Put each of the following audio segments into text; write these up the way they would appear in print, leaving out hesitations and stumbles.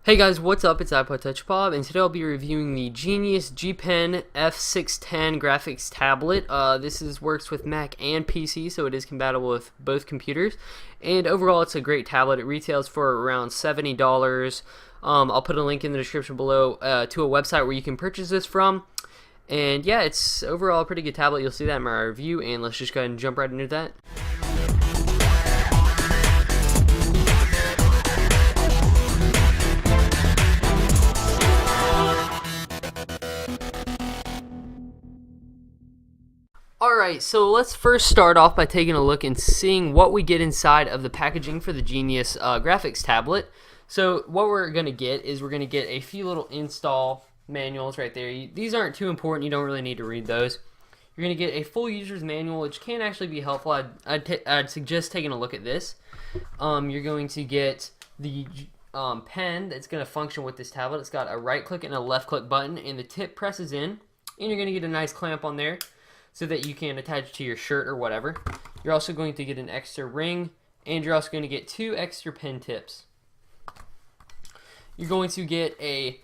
Hey guys, what's up? It's iPod Touch Bob, and today I'll be reviewing the Genius G Pen F610 graphics tablet. Works with Mac and PC, so it is compatible with both computers. And overall, it's a great tablet. It retails for around $70. I'll put a link in the description below to a website where you can purchase this from. And yeah, it's overall a pretty good tablet. You'll see that in my review, and let's just go ahead and jump right into that. Alright, so let's first start off by taking a look and seeing what we get inside of the packaging for the Genius graphics tablet. So what we're going to get is a few little install manuals right there. These aren't too important, you don't really need to read those. You're going to get a full user's manual, which can actually be helpful. I'd suggest taking a look at this. You're going to get the pen that's going to function with this tablet. It's got a right click and a left click button, and the tip presses in, and you're going to get a nice clamp on there so that you can attach it to your shirt or whatever. You're also going to get an extra ring, and you're also going to get 2 extra pen tips. You're going to get a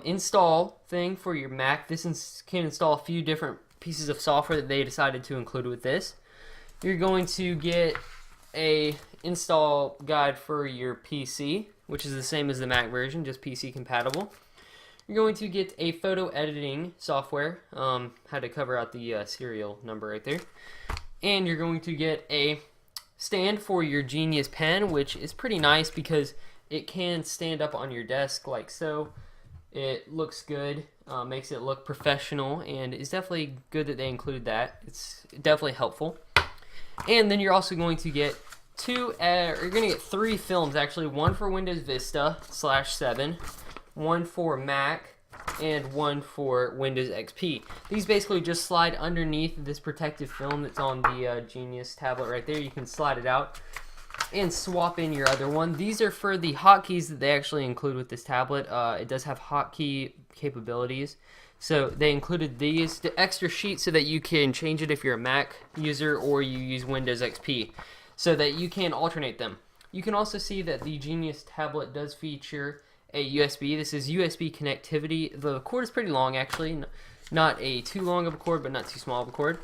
install thing for your Mac. This can install a few different pieces of software that they decided to include with this. You're going to get a install guide for your PC, which is the same as the Mac version, just PC compatible. You're going to get a photo editing software, had to cover out the serial number right there. And you're going to get a stand for your Genius pen, which is pretty nice because it can stand up on your desk like so. It looks good, makes it look professional, and it's definitely good that they include that. It's definitely helpful. And then you're also going to get you're going to get 3 films actually, one for Windows Vista /7, one for Mac, and one for Windows XP. These basically just slide underneath this protective film that's on the Genius tablet right there. You can slide it out and swap in your other one. These are for the hotkeys that they actually include with this tablet. It does have hotkey capabilities. So they included these, the extra sheet, so that you can change it if you're a Mac user or you use Windows XP, so that you can alternate them. You can also see that the Genius tablet does feature a USB. This is USB connectivity. The cord is pretty long actually, not a too long of a cord, but not too small of a cord.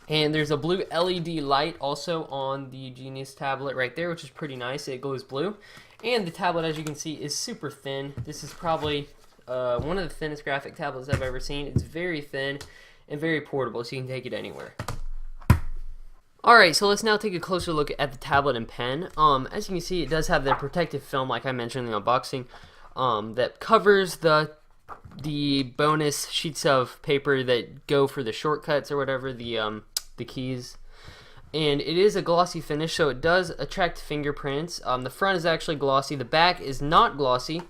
And there's a blue LED light also on the Genius tablet right there, which is pretty nice. It glows blue. And the tablet, as you can see, is super thin. This is probably one of the thinnest graphic tablets I've ever seen. It's very thin and very portable, so you can take it anywhere. Alright, so let's now take a closer look at the tablet and pen. As you can see, it does have the protective film, like I mentioned in the unboxing, that covers the bonus sheets of paper that go for the shortcuts or whatever, the keys. And it is a glossy finish, so it does attract fingerprints. The front is actually glossy. The back is not glossy.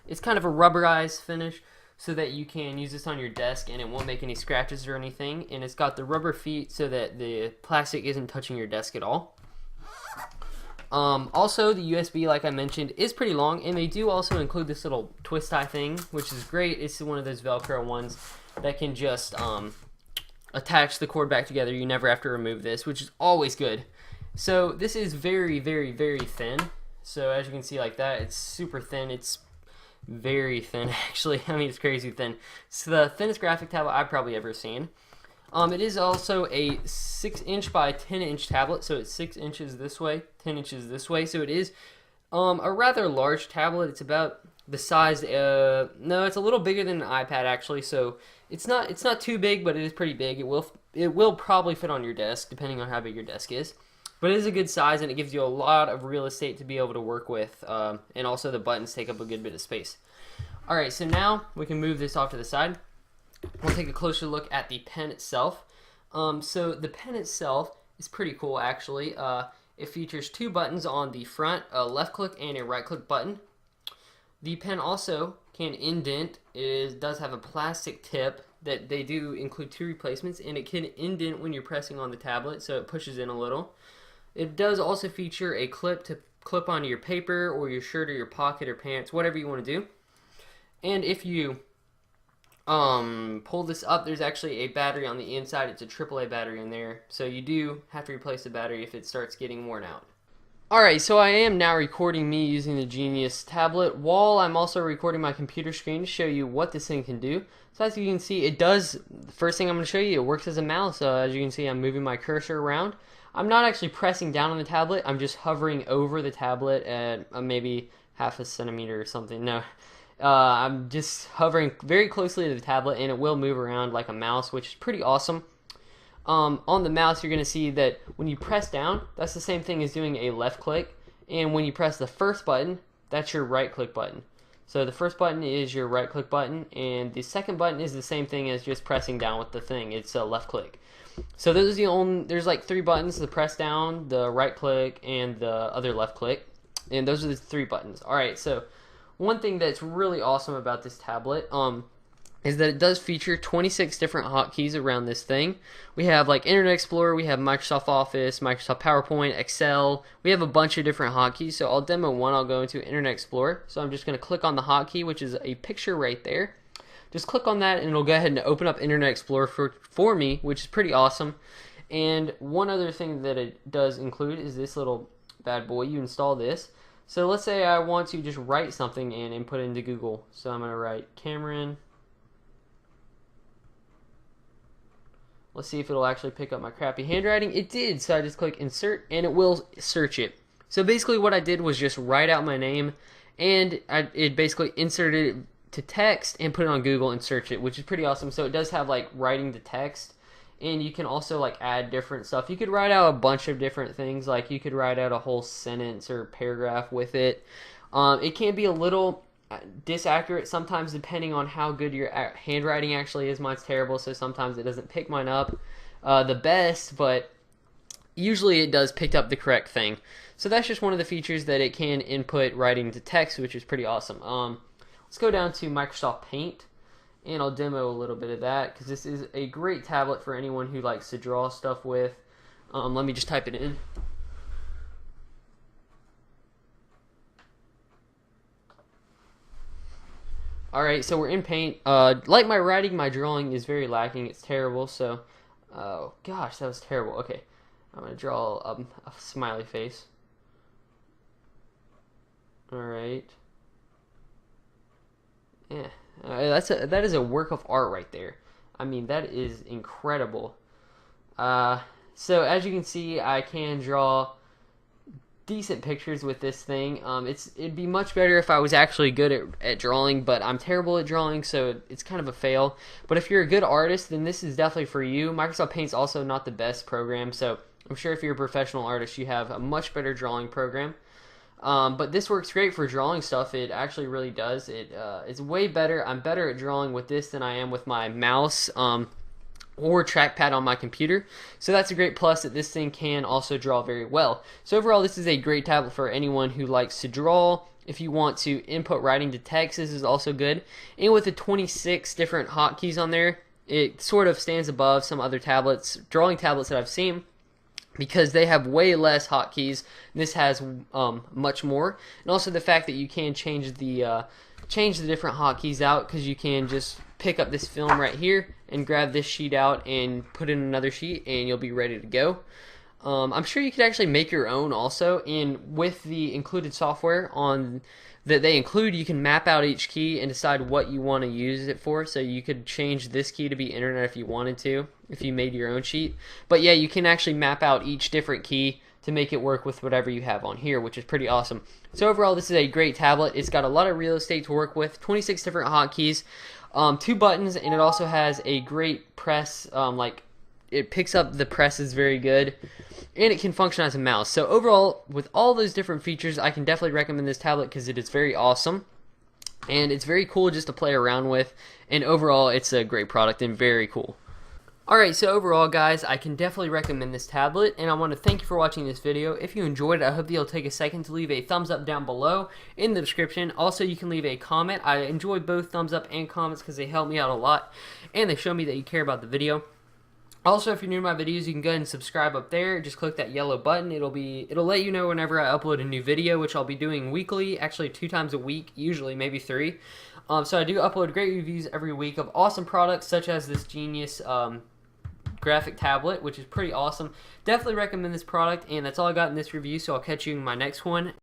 It's kind of a rubberized finish, so that you can use this on your desk and it won't make any scratches or anything. And it's got the rubber feet so that the plastic isn't touching your desk at all. Also, the USB, like I mentioned, is pretty long, and they do also include this little twist tie thing, which is great. It's one of those Velcro ones that can just attach the cord back together. You never have to remove this, which is always good. So this is very, very, very thin. So as you can see like that, it's super thin. It's very thin actually. I mean, it's crazy thin. It's the thinnest graphic tablet I've probably ever seen. It is also a 6-inch by 10-inch tablet, so it's 6 inches this way, 10 inches this way. So it is a rather large tablet. It's about the size. No, it's a little bigger than an iPad actually. So it's not too big, but it is pretty big. It will probably fit on your desk depending on how big your desk is. But it is a good size, and it gives you a lot of real estate to be able to work with, and also the buttons take up a good bit of space. Alright, so now we can move this off to the side. We'll take a closer look at the pen itself. So the pen itself is pretty cool actually. It features 2 buttons on the front, a left click and a right click button. The pen also can indent. It does have a plastic tip that they do include 2 replacements, and it can indent when you're pressing on the tablet, so it pushes in a little. It does also feature a clip to clip onto your paper or your shirt or your pocket or pants, whatever you want to do. And if you pull this up, there's actually a battery on the inside. It's a AAA battery in there, so you do have to replace the battery if it starts getting worn out. Alright, so I am now recording me using the Genius tablet while I'm also recording my computer screen to show you what this thing can do. So as you can see, it does, the first thing I'm going to show you, it works as a mouse. As you can see, I'm moving my cursor around. I'm not actually pressing down on the tablet, I'm just hovering over the tablet at maybe half a centimeter or something. No, I'm just hovering very closely to the tablet and it will move around like a mouse, which is pretty awesome. On the mouse, you're going to see that when you press down, that's the same thing as doing a left click. And when you press the first button, that's your right click button. So the first button is your right click button, and the second button is the same thing as just pressing down with the thing. It's a left click. So those are the only, there's like 3 buttons: the press down, the right click, and the other left click. And those are the 3 buttons. Alright, so one thing that's really awesome about this tablet, is that it does feature 26 different hotkeys around this thing. We have like Internet Explorer, we have Microsoft Office, Microsoft PowerPoint, Excel. We have a bunch of different hotkeys. So I'll demo one. I'll go into Internet Explorer. So I'm just going to click on the hotkey, which is a picture right there. Just click on that and it'll go ahead and open up Internet Explorer for me, which is pretty awesome. And one other thing that it does include is this little bad boy. You install this. So let's say I want to just write something and input it into Google. So I'm going to write Cameron. Let's see if it'll actually pick up my crappy handwriting. It did, so I just click insert and it will search it. So basically what I did was just write out my name and it basically inserted it to text and put it on Google and search it, which is pretty awesome. So it does have like writing to text, and you can also like add different stuff. You could write out a bunch of different things, like you could write out a whole sentence or paragraph with it. It can be a little disaccurate sometimes depending on how good your handwriting actually is. Mine's terrible, so sometimes it doesn't pick mine up the best, but usually it does pick up the correct thing. So that's just one of the features, that it can input writing to text, which is pretty awesome. Let's go down to Microsoft Paint and I'll demo a little bit of that, because this is a great tablet for anyone who likes to draw stuff with. Let me just type it in. Alright, so we're in Paint. Like my writing, my drawing is very lacking. It's terrible, so... Oh, gosh, that was terrible. Okay, I'm going to draw a smiley face. Alright. Yeah, that is a work of art right there. I mean, that is incredible. So, as you can see, I can draw decent pictures with this thing. It'd be much better if I was actually good at drawing, but I'm terrible at drawing, so it's kind of a fail. But if you're a good artist, then this is definitely for you. Microsoft Paint's also not the best program, so I'm sure if you're a professional artist, you have a much better drawing program. But this works great for drawing stuff. It actually really does. It's way better. I'm better at drawing with this than I am with my mouse or trackpad on my computer. So that's a great plus, that this thing can also draw very well. So overall, this is a great tablet for anyone who likes to draw. If you want to input writing to text, this is also good. And with the 26 different hotkeys on there, it sort of stands above some other tablets, drawing tablets that I've seen, because they have way less hotkeys. This has much more, and also the fact that you can change the different hotkeys out, because you can just pick up this film right here and grab this sheet out and put in another sheet, and you'll be ready to go. I'm sure you could actually make your own also, and with the included software that they include, you can map out each key and decide what you want to use it for. So you could change this key to be internet if you wanted to, if you made your own sheet. But yeah, you can actually map out each different key to make it work with whatever you have on here, which is pretty awesome. So overall, this is a great tablet. It's got a lot of real estate to work with, 26 different hotkeys, 2 buttons, and it also has a great press, it picks up the presses very good, and it can function as a mouse. So overall, with all those different features, I can definitely recommend this tablet because it is very awesome, and it's very cool just to play around with, and overall, it's a great product and very cool. Alright, so overall, guys, I can definitely recommend this tablet, and I want to thank you for watching this video. If you enjoyed it, I hope that you'll take a second to leave a thumbs up down below in the description. Also, you can leave a comment. I enjoy both thumbs up and comments because they help me out a lot, and they show me that you care about the video. Also, if you're new to my videos, you can go ahead and subscribe up there. Just click that yellow button. It'll let you know whenever I upload a new video, which I'll be doing weekly, actually 2 times a week, usually maybe 3. So I do upload great reviews every week of awesome products such as this Genius graphic tablet, which is pretty awesome. Definitely recommend this product, and that's all I got in this review, so I'll catch you in my next one.